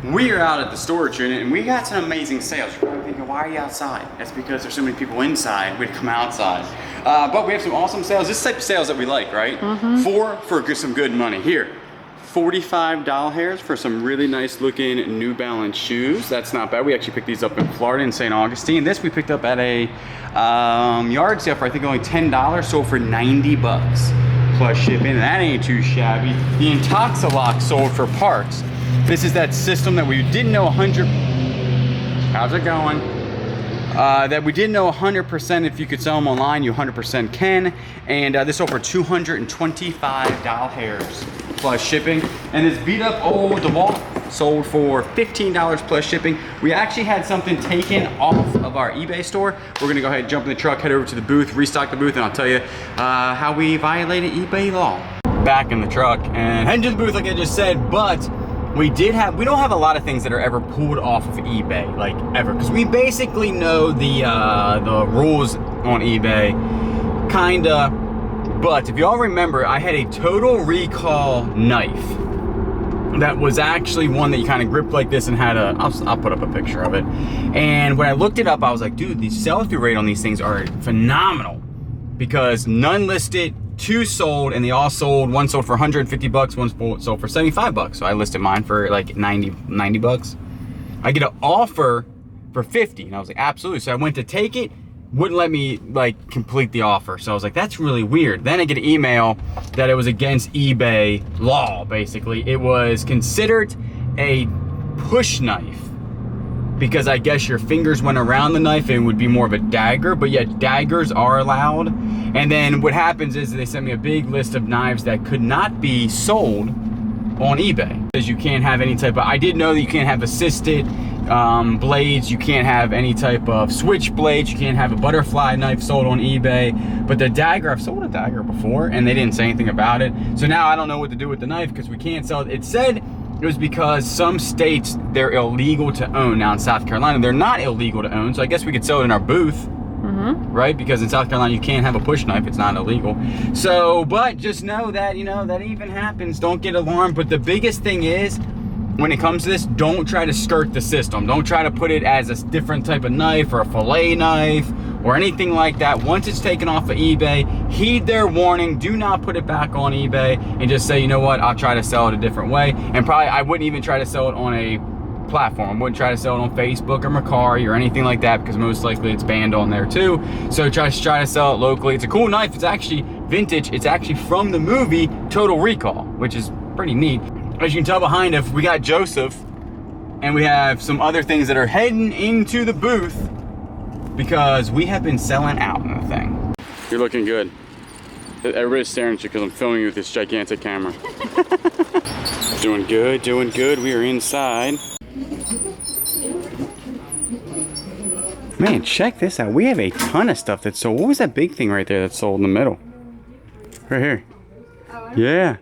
We are out at the storage unit and we got some amazing sales. You're probably thinking, why are you outside? That's because there's so many people inside, we'd come outside. But we have some awesome sales. This type of sales that we like, right? For some good money. Here, $45 hairs for some really nice looking New Balance shoes. That's not bad. We actually picked these up in Florida in St. Augustine. This we picked up at a yard sale for I think only $10, sold for 90 bucks plus shipping. That ain't too shabby. The Intoxilock sold for parts. This is that system that we didn't know how's it going? That we didn't know 100% if you could sell them online, you 100% can. And this sold for $225 hairs plus shipping. And this beat up old DeWalt sold for $15 plus shipping. We actually had something taken off of our eBay store. We're gonna go ahead and jump in the truck, head over to the booth, restock the booth, and I'll tell you how we violated eBay law. Back in the truck and heading to the booth like I just said, but we don't have a lot of things that are ever pulled off of eBay, like ever, because we basically know the rules on eBay, kinda. But if y'all remember, I had a Total Recall knife that was actually one that you kind of gripped like this and had I'll put up a picture of it. And when I looked it up, I was like, dude, the sell-through rate on these things are phenomenal because none listed, 2 sold, and they all sold. One sold for 150 bucks, one sold for 75 bucks. So I listed mine for like 90 bucks. I get an offer for 50, and I was like, absolutely. So I went to take it, wouldn't let me like complete the offer. So I was like, that's really weird. Then I get an email that it was against eBay law, basically. It was considered a push knife because I guess your fingers went around the knife and it would be more of a dagger, but yet daggers are allowed. And then what happens is they sent me a big list of knives that could not be sold on eBay. Because you can't have any type of, I did know that you can't have assisted blades, you can't have any type of switch blades, you can't have a butterfly knife sold on eBay. But the dagger, I've sold a dagger before and they didn't say anything about it. So now I don't know what to do with the knife because we can't sell it. It said it was because some states, they're illegal to own. Now in South Carolina, they're not illegal to own. So I guess we could sell it in our booth, right? Because in South Carolina, you can't have a push knife. It's not illegal. So, but just know that, you know, that even happens. Don't get alarmed. But the biggest thing is, when it comes to this, don't try to skirt the system. Don't try to put it as a different type of knife or a fillet knife or anything like that. Once it's taken off of eBay, heed their warning. Do not put it back on eBay and just say, you know what, I'll try to sell it a different way. And probably I wouldn't even try to sell it on a platform. I wouldn't try to sell it on Facebook or Mercari or anything like that because most likely it's banned on there too. So try to sell it locally. It's a cool knife. It's actually vintage. It's actually from the movie Total Recall, which is pretty neat. As you can tell behind us, we got Joseph and we have some other things that are heading into the booth because we have been selling out on the thing. You're looking good. Everybody's staring at you because I'm filming you with this gigantic camera. Doing good, doing good. We are inside. Man, check this out. We have a ton of stuff that's sold. What was that big thing right there that's sold in the middle? Right here. Yeah.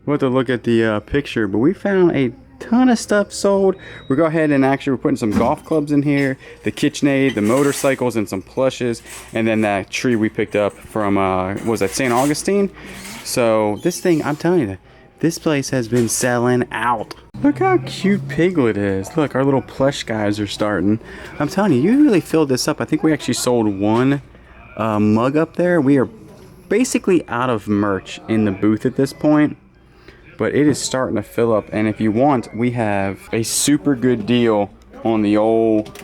We'll have to look at the picture, but we found a ton of stuff sold. We'll go ahead and actually we're putting some golf clubs in here, the KitchenAid, the motorcycles, and some plushes, and then that tree we picked up from, was that St. Augustine? So this thing, I'm telling you, this place has been selling out. Look how cute Piglet is. Look, our little plush guys are starting. I'm telling you, you really filled this up. I think we actually sold one mug up there. We are basically out of merch in the booth at this point. But it is starting to fill up, and if you want, we have a super good deal on the old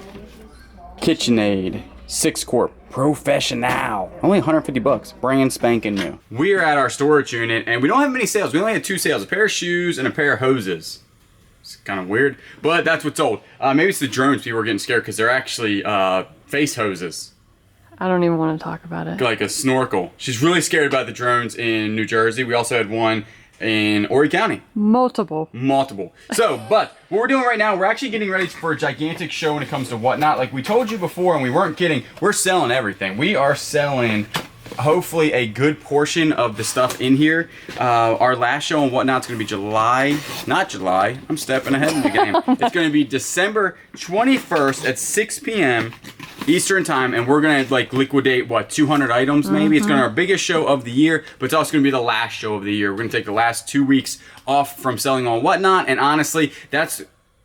KitchenAid 6-quart Professional. Only 150 bucks, brand spanking new. We are at our storage unit, and we don't have many sales. We only had 2 sales, a pair of shoes and a pair of hoses. It's kind of weird, but that's what's sold. Maybe it's the drones people were getting scared because they're actually face hoses. I don't even want to talk about it. Like a snorkel. She's really scared about the drones in New Jersey. We also had one in Horry County. Multiple. So, but what we're doing right now, we're actually getting ready for a gigantic show when it comes to whatnot. Like we told you before, and we weren't kidding, we're selling everything. We are selling hopefully a good portion of the stuff in here. Our last show and whatnot's gonna be July, I'm stepping ahead in the game. It's gonna be December 21st at 6 p.m. Eastern time, and we're gonna like liquidate what, 200 items maybe. It's gonna be our biggest show of the year, but it's also gonna be the last show of the year. We're gonna take the last 2 weeks off from selling on whatnot, and honestly, that's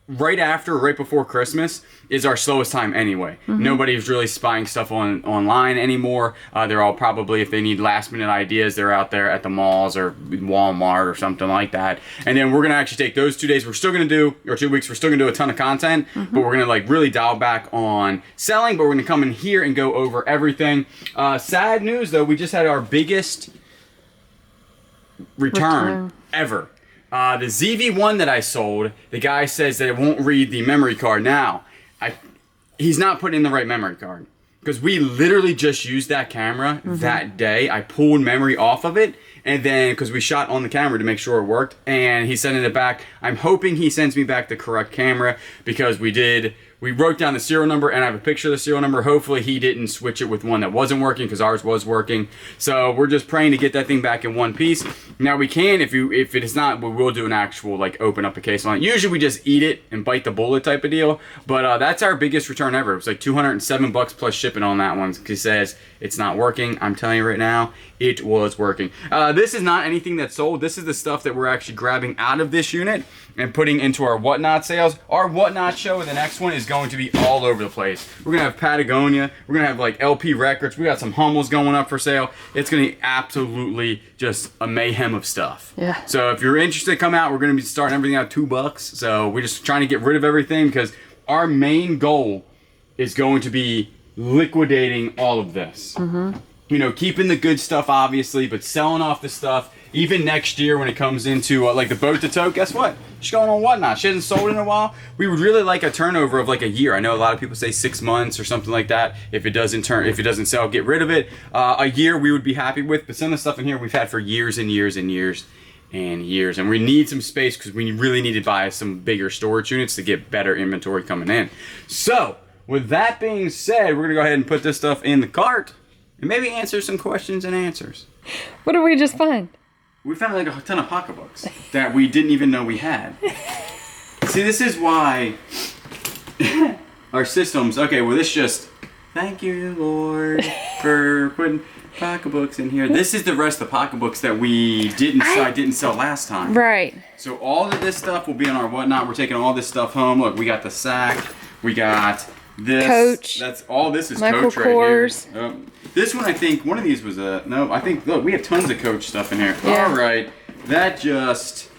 right after, right before Christmas is our slowest time anyway. Nobody's really spying stuff online anymore. They're all probably, if they need last minute ideas, they're out there at the malls or Walmart or something like that. And then we're gonna actually take those 2 days. We're still gonna do, or 2 weeks, we're still gonna do a ton of content, but we're gonna like really dial back on selling, but we're gonna come in here and go over everything. Sad news though, we just had our biggest return ever. The ZV-1 that I sold, the guy says that it won't read the memory card. Now, he's not putting in the right memory card. Because we literally just used that camera that day. I pulled memory off of it, and then, because we shot on the camera to make sure it worked, and he's sending it back. I'm hoping he sends me back the correct camera, because we wrote down the serial number, and I have a picture of the serial number. Hopefully he didn't switch it with one that wasn't working, because ours was working. So we're just praying to get that thing back in one piece. Now we can, if it is not, we will do an actual, like, open up a case on it. Usually we just eat it and bite the bullet type of deal, but that's our biggest return ever. It was like $207 plus shipping on that one. He says it's not working. I'm telling you right now, it was working. This is not anything that's sold. This is the stuff that we're actually grabbing out of this unit and putting into our Whatnot sales. Our Whatnot show, the next one, is going to be all over the place. We're gonna have Patagonia. We're gonna have like LP Records. We got some Hummels going up for sale. It's gonna be absolutely just a mayhem of stuff. Yeah. So if you're interested, come out. We're gonna be starting everything out $2. So we're just trying to get rid of everything, because our main goal is going to be liquidating all of this. You know, keeping the good stuff obviously, but selling off the stuff. Even next year when it comes into like the boat to tow, guess what? She's going on Whatnot. She hasn't sold in a while. We would really like a turnover of like a year. I know a lot of people say 6 months or something like that. If it doesn't sell, get rid of it. A year we would be happy with, but some of the stuff in here we've had for years and years and years and years. And we need some space, because we really need to buy some bigger storage units to get better inventory coming in. So with that being said, we're gonna go ahead and put this stuff in the cart and maybe answer some questions and answers. What did we just find? We found like a ton of pocketbooks that we didn't even know we had. See, this is why our systems, okay, well this just, thank you, Lord, for putting pocketbooks in here. This is the rest of the pocketbooks that we didn't sell last time. Right. So all of this stuff will be on our Whatnot. We're taking all this stuff home. Look, we got the sack, we got this. Coach. That's all this is Michael Coach right Kors. here. This one, I think, one of these was no, I think, look, we have tons of Coach stuff in here. Yeah. All right, that just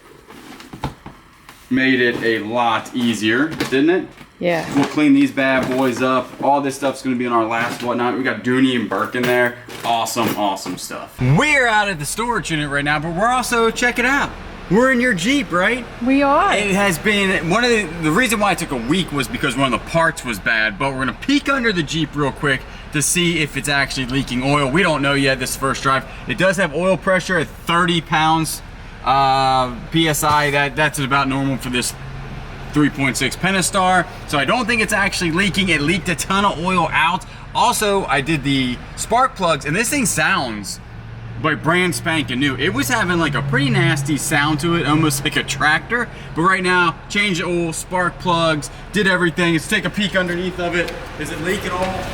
made it a lot easier, didn't it? Yeah. We'll clean these bad boys up. All this stuff's gonna be in our last Whatnot. We got Dooney and Burke in there. Awesome, awesome stuff. We're out at the storage unit right now, but we're also, check it out. We're in your Jeep, right? We are. It has been, one of the reason why it took a week was because one of the parts was bad, but we're gonna peek under the Jeep real quick to see if it's actually leaking oil. We don't know yet, this first drive. It does have oil pressure at 30 pounds PSI. That's about normal for this 3.6 Pentastar. So I don't think it's actually leaking. It leaked a ton of oil out. Also, I did the spark plugs, and this thing sounds like brand spanking new. It was having like a pretty nasty sound to it, almost like a tractor. But right now, changed the oil, spark plugs, did everything. Let's take a peek underneath of it. Is it leaking oil?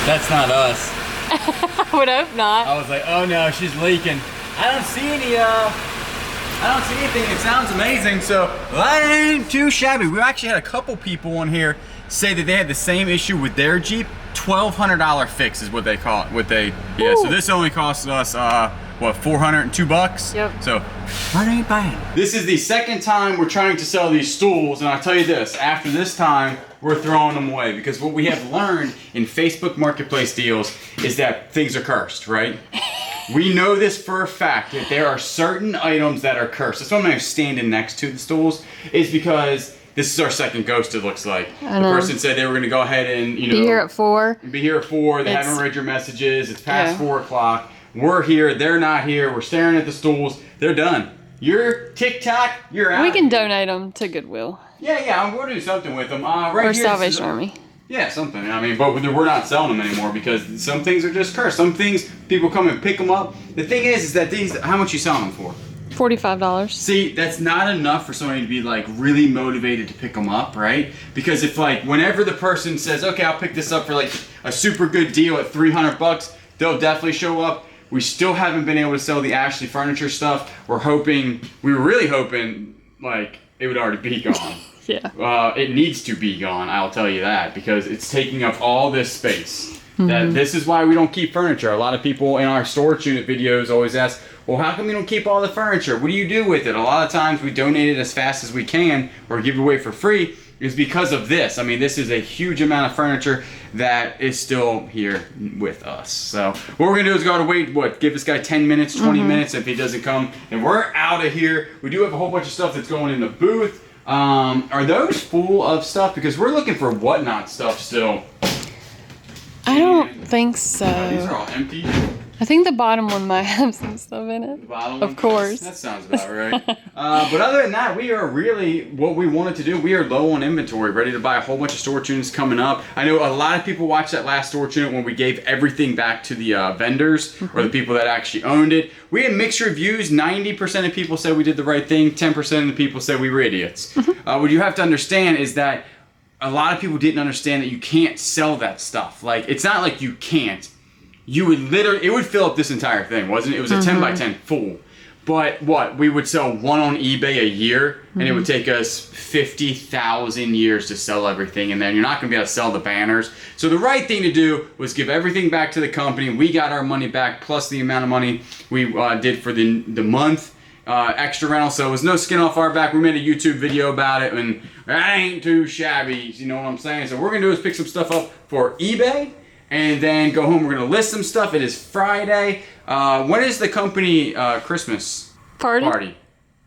That's not us. I would hope not. I was like, oh no, she's leaking. I don't see any, I don't see anything. It sounds amazing, so that ain't too shabby. We actually had a couple people on here say that they had the same issue with their Jeep. $1,200 fix is what they call it. Yeah, so this only cost us, what, $402? Yep. So, that ain't bad. This is the second time we're trying to sell these stools, and I'll tell you this, after this time, we're throwing them away, because what we have learned in Facebook Marketplace deals is that things are cursed, right? We know this for a fact, that there are certain items that are cursed. That's why I'm standing next to the stools, is because this is our second ghost, it looks like. The person said they were gonna go ahead and, you know, be here at 4. Be here at 4, they haven't read your messages, it's past 4 o'clock. We're here, they're not here, we're staring at the stools, they're done. You're TikTok, you're out. We can donate them to Goodwill. Yeah, we'll do something with them. Right or here, Salvation Army. Yeah, something. I mean, but we're not selling them anymore because some things are just cursed. Some things, people come and pick them up. The thing is that these, how much you selling them for? $45. See, that's not enough for somebody to be like really motivated to pick them up, right? Because if like, whenever the person says, okay, I'll pick this up for like a super good deal at $300, they'll definitely show up. We still haven't been able to sell the Ashley furniture stuff. We were really hoping like it would already be gone. Yeah. It needs to be gone, I'll tell you that, because it's taking up all this space. This is why we don't keep furniture. A lot of people in our storage unit videos always ask, well, how come you don't keep all the furniture? What do you do with it? A lot of times we donate it as fast as we can or give it away for free is because of this. I mean, this is a huge amount of furniture that is still here with us. So what we're gonna do is go to wait, give this guy 10 minutes, 20 minutes if he doesn't come, and we're out of here. We do have a whole bunch of stuff that's going in the booth. Are those full of stuff? Because we're looking for whatnot stuff still. I don't think so. These are all empty. I think the bottom one might have some stuff in it. The bottom of one? course. That sounds about right. But other than that, we are really, what we wanted to do, we are low on inventory, ready to buy a whole bunch of storage units coming up. I know a lot of people watched that last storage unit when we gave everything back to the vendors or the people that actually owned it. We had mixed reviews. 90% of people said we did the right thing. 10% of the people said we were idiots. What you have to understand is that a lot of people didn't understand that you can't sell that stuff. Like, it's not like you can't. You would literally, it would fill up this entire thing, wasn't it? It was a 10 by 10 full. But what, we would sell one on eBay a year, and it would take us 50,000 years to sell everything, and then you're not gonna be able to sell the banners. So the right thing to do was give everything back to the company. We got our money back, plus the amount of money we did for the month. Extra rental, so it was no skin off our back. We made a YouTube video about it, and that ain't too shabby, you know what I'm saying? So what we're gonna do is pick some stuff up for eBay, and then go home. We're gonna list some stuff. It is Friday. When is the company Christmas party?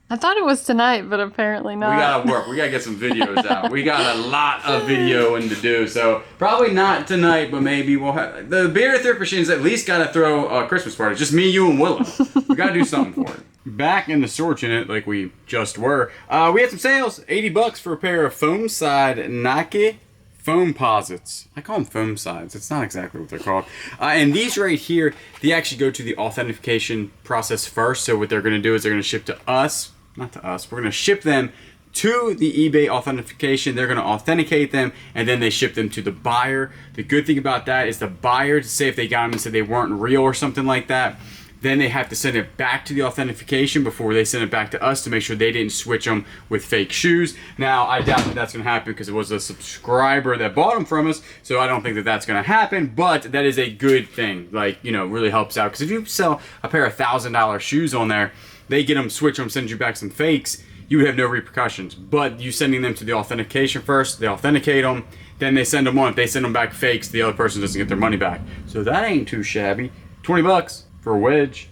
I thought it was tonight, but apparently not. We gotta work. We gotta get some videos out. We got a lot of videoing to do, so probably not tonight, but maybe we'll have the Bearded Thrift Machines. At least gotta throw a Christmas party. Just me, you, and Willow. We gotta do something for it. Back in the storage unit, like we just were, we had some sales. $80 for a pair of Foamside Nike Foamposites. I call them Foamsides. It's not exactly what they're called. And these right here, they actually go to the authentication process first. So what they're going to do is they're going to ship to us, not to us. We're going to ship them to the eBay authentication. They're going to authenticate them, and then they ship them to the buyer. The good thing about that is the buyer, to say if they got them and said they weren't real or something like that, then they have to send it back to the authentication before they send it back to us to make sure they didn't switch them with fake shoes. Now, I doubt that that's going to happen because it was a subscriber that bought them from us, so I don't think that that's going to happen, but that is a good thing. Like, you know, really helps out, because if you sell a pair of $1,000 shoes on there, they get them, switch them, send you back some fakes, you would have no repercussions. But you sending them to the authentication first, they authenticate them, then they send them on. If they send them back fakes, the other person doesn't get their money back. So that ain't too shabby. 20 bucks. For a wedge.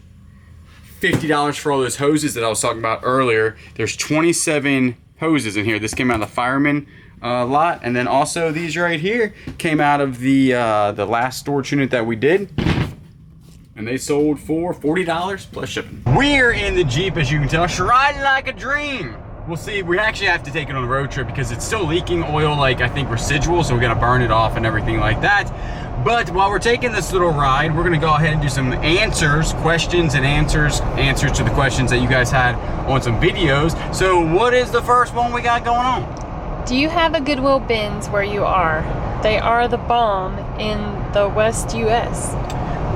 $50 for all those hoses that I was talking about earlier. There's 27 hoses in here. This came out of the fireman lot, and then also these right here came out of the last storage unit that we did, and they sold for $40 plus shipping. We're in the Jeep, as you can tell, riding like a dream. We'll see. We actually have to take it on a road trip because it's still leaking oil, like I think residual, so we're gonna burn it off and everything like that. But while we're taking this little ride, we're gonna go ahead and do some questions and answers to the questions that you guys had on some videos. So what is the first one we got going on? Do you have a Goodwill bins where you are? They are the bomb in the West US.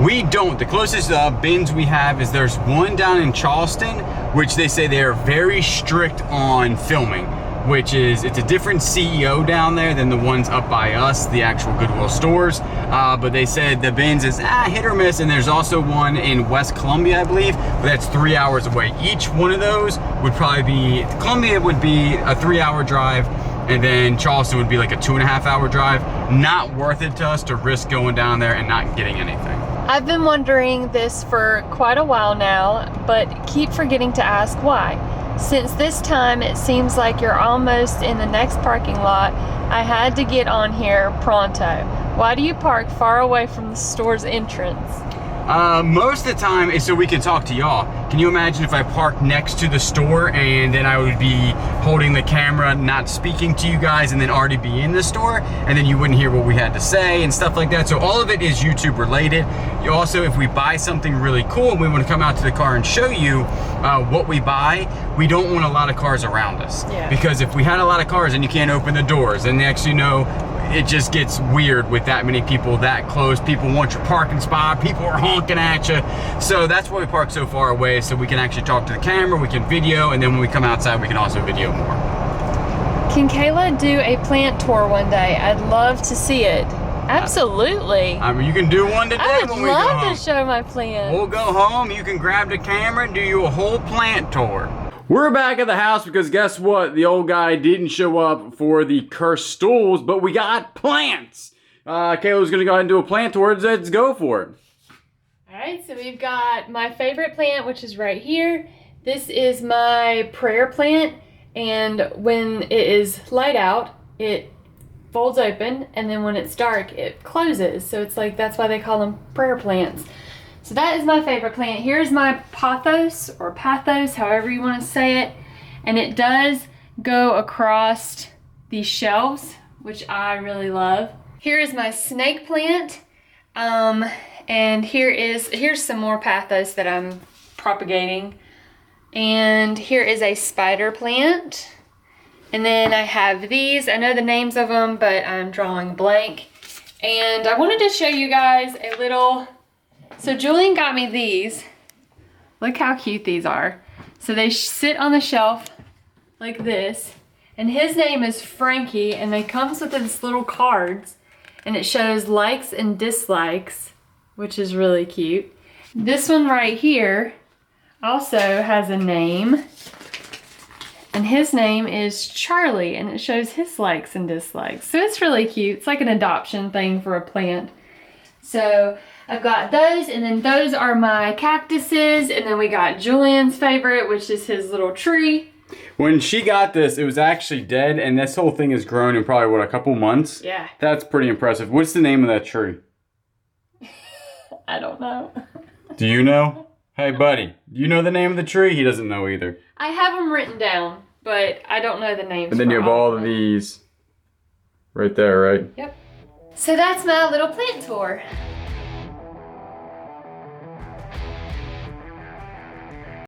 We don't. The closest bins we have is there's one down in Charleston, which they say they are very strict on filming, which is, it's a different CEO down there than the ones up by us, the actual Goodwill stores. But they said the bins is hit or miss, and there's also one in West Columbia, I believe, but that's 3 hours away. Each one of those would probably be, Columbia would be a 3-hour drive, and then Charleston would be like a 2.5 hour drive. Not worth it to us to risk going down there and not getting anything. I've been wondering this for quite a while now, but keep forgetting to ask why. Since this time it seems like you're almost in the next parking lot, I had to get on here pronto. Why do you park far away from the store's entrance? Most of the time is so we can talk to y'all. Can you imagine if I parked next to the store and then I would be holding the camera, not speaking to you guys, and then already be in the store, and then you wouldn't hear what we had to say and stuff like that. So all of it is YouTube related. You also, if we buy something really cool and we want to come out to the car and show you what we buy, we don't want a lot of cars around us. Yeah. Because if we had a lot of cars and you can't open the doors, and next you know, it just gets weird with that many people that close. People want your parking spot, people are honking at you. So that's why we park so far away, so we can actually talk to the camera, we can video, and then when we come outside, we can also video more. Can Kayla do a plant tour one day? I'd love to see it. Absolutely. I mean, you can do one today I would when we go home. love to show my plants. We'll go home, you can grab the camera and do you a whole plant tour. We're back at the house because guess what? The old guy didn't show up for the cursed stools, but we got plants. Kayla's gonna go ahead and do a plant tour. Let's go for it. All right, so we've got my favorite plant, which is right here. This is my prayer plant, and when it is light out, it folds open, and then when it's dark, it closes. So it's like, that's why they call them prayer plants. So that is my favorite plant. Here's my pothos, or pathos, however you want to say it. And it does go across these shelves, which I really love. Here is my snake plant. And here's some more pathos that I'm propagating. And here is a spider plant. And then I have these. I know the names of them, but I'm drawing blank. And I wanted to show you guys a little, so Julian got me these. Look how cute these are. So they sit on the shelf like this. And his name is Frankie, and they comes with this little cards. And it shows likes and dislikes, which is really cute. This one right here also has a name. And his name is Charlie, and it shows his likes and dislikes. So it's really cute. It's like an adoption thing for a plant. So I've got those, and then those are my cactuses, and then we got Julian's favorite, which is his little tree. When she got this, it was actually dead, and this whole thing has grown in probably, what, a couple months? Yeah. That's pretty impressive. What's the name of that tree? I don't know. Do you know? Hey, buddy, do you know the name of the tree? He doesn't know either. I have them written down, but I don't know the names. And then you have all of these right there, right? Yep. So that's my little plant tour.